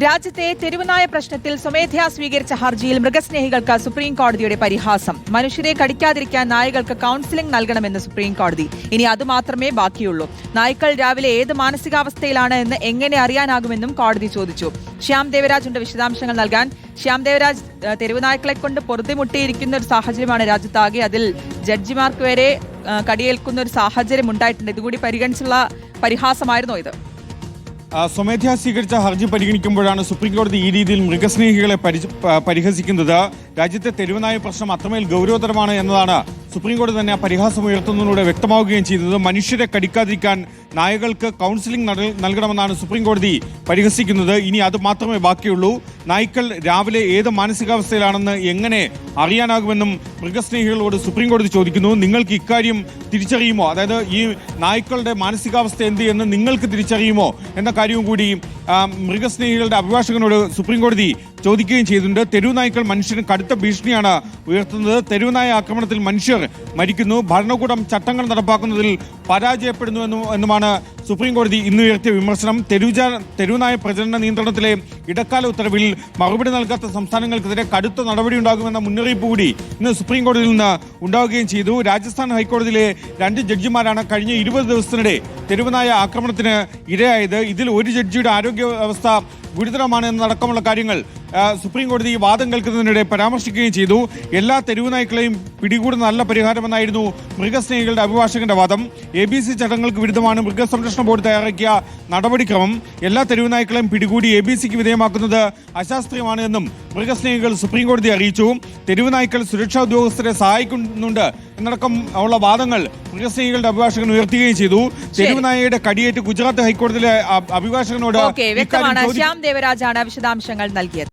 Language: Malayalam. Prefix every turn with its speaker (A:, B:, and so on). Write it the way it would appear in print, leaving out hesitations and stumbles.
A: രാജ്യത്തെ തെരുവുനായ പ്രശ്നത്തിൽ സ്വമേധയാ സ്വീകരിച്ച ഹർജിയിൽ മൃഗസ്നേഹികൾക്ക് സുപ്രീം കോടതിയുടെ പരിഹാസം. മനുഷ്യരെ കടിക്കാതിരിക്കാൻ നായകൾക്ക് കൌൺസിലിംഗ് നൽകണമെന്ന് സുപ്രീം കോടതി. ഇനി അതുമാത്രമേ ബാക്കിയുള്ളൂ. നായ്ക്കൾ രാവിലെ ഏത് മാനസികാവസ്ഥയിലാണ് എന്ന് എങ്ങനെ അറിയാനാകുമെന്നും കോടതി ചോദിച്ചു. ശ്യാം ദേവരാജ് ഉണ്ട് വിശദാംശങ്ങൾ നൽകാൻ. ശ്യാം ദേവരാജ്, തെരുവുനായ്ക്കളെ കൊണ്ട് പൊറുതിമുട്ടിയിരിക്കുന്ന ഒരു സാഹചര്യമാണ് രാജ്യത്താകെ. അതിൽ ജഡ്ജിമാർക്ക് വരെ കടിയേൽക്കുന്ന ഒരു സാഹചര്യം ഉണ്ടായിട്ടുണ്ട്. ഇതുകൂടി പരിഗണിച്ചുള്ള പരിഹാസമായിരുന്നോ ഇത്?
B: സ്വമേധയാ സ്വീകരിച്ച ഹർജി പരിഗണിക്കുമ്പോഴാണ് സുപ്രീം കോടതി ഈ രീതിയിൽ മൃഗസ്നേഹികളെ പരിഹസിക്കുന്നത്. രാജ്യത്തെ തെരുവുനായ പ്രശ്നം അത്രമേൽ ഗൗരവതരമാണ് എന്നതാണ് സുപ്രീം കോടതി തന്നെ പരിഹാസം ഉയർത്തുന്നതിലൂടെ വ്യക്തമാവുകയും ചെയ്തത്. മനുഷ്യരെ കടിക്കാതിരിക്കാൻ നായകൾക്ക് കൌൺസിലിംഗ് നൽകണമെന്നാണ് സുപ്രീം കോടതി പരിഹസിക്കുന്നത്. ഇനി അത് മാത്രമേ ബാക്കിയുള്ളൂ. നായ്ക്കൾ രാവിലെ ഏത് മാനസികാവസ്ഥയിലാണെന്ന് എങ്ങനെ അറിയാനാകുമെന്നും മൃഗസ്നേഹികളോട് സുപ്രീം കോടതി ചോദിക്കുന്നു. നിങ്ങൾക്ക് ഇക്കാര്യം തിരിച്ചറിയുമോ? അതായത് ഈ നായ്ക്കളുടെ മാനസികാവസ്ഥ എന്ത് എന്ന് നിങ്ങൾക്ക് തിരിച്ചറിയുമോ എന്ന കാര്യവും കൂടി മൃഗസ്നേഹികളുടെ അഭിഭാഷകനോട് സുപ്രീം കോടതി ചോദിക്കുകയും ചെയ്തിട്ടുണ്ട്. തെരുവുനായ്ക്കൾ മനുഷ്യന് കടുത്ത ഭീഷണിയാണ് ഉയർത്തുന്നത്. തെരുവുനായ ആക്രമണത്തിൽ മനുഷ്യർ മരിക്കുന്നു. ഭരണകൂടം ചട്ടങ്ങൾ നടപ്പാക്കുന്നതിൽ പരാജയപ്പെടുന്നു എന്നുമാണ് സുപ്രീം കോടതി ഇന്ന് ഉയർത്തിയ വിമർശനം. തെരുവുനായ പ്രചരണ നിയന്ത്രണത്തിലെ ഇടക്കാല ഉത്തരവിൽ മറുപടി നൽകാത്ത സംസ്ഥാനങ്ങൾക്കെതിരെ കടുത്ത നടപടിയുണ്ടാകുമെന്ന മുന്നറിയിപ്പ് കൂടി ഇന്ന് സുപ്രീം കോടതിയിൽ നിന്ന് ഉണ്ടാവുകയും ചെയ്തു. രാജസ്ഥാൻ ഹൈക്കോടതിയിലെ 2 ജഡ്ജിമാരാണ് കഴിഞ്ഞ 20 ദിവസത്തിനിടെ തെരുവുനായ ആക്രമണത്തിന് ഇരയായത്. ഇതിൽ ഒരു ജഡ്ജിയുടെ ആരോഗ്യാവസ്ഥ ഗുരുതരമാണ് എന്നടക്കമുള്ള കാര്യങ്ങൾ സുപ്രീം കോടതി വാദം കേൾക്കുന്നതിനിടെ പരാമർശിക്കുകയും ചെയ്തു. എല്ലാ തെരുവുനായ്ക്കളെയും പിടികൂടുന്ന നല്ല പരിഹാരമെന്നായിരുന്നു മൃഗസ്നേഹികളുടെ അഭിഭാഷകന്റെ വാദം. ABC ചട്ടങ്ങൾക്ക് വിരുദ്ധമാണ് മൃഗസംരക്ഷണ ബോർഡ് തയ്യാറാക്കിയ നടപടിക്രമം. എല്ലാ തെരുവുനായ്ക്കളെയും പിടികൂടി ABCക്ക് വിധേയമാക്കുന്നത് അശാസ്ത്രീയമാണ് എന്നും മൃഗസ്നേഹികൾ സുപ്രീം കോടതി അറിയിച്ചു. തെരുവുനായ്ക്കൾ സുരക്ഷാ ഉദ്യോഗസ്ഥരെ സഹായിക്കുന്നുണ്ട് എന്നടക്കം ഉള്ള വാദങ്ങൾ മൃഗസ്നേഹികളുടെ അഭിഭാഷകൻ ഉയർത്തുകയും ചെയ്തു. തെരുവുനായയുടെ കടിയേറ്റ് ഗുജറാത്ത് ഹൈക്കോടതിയിലെ അഭിഭാഷകനോട്
A: വ്യക്തമാണ്. ശ്യാം ദേവരാജാണ് വിശദാംശങ്ങൾ നൽകിയത്.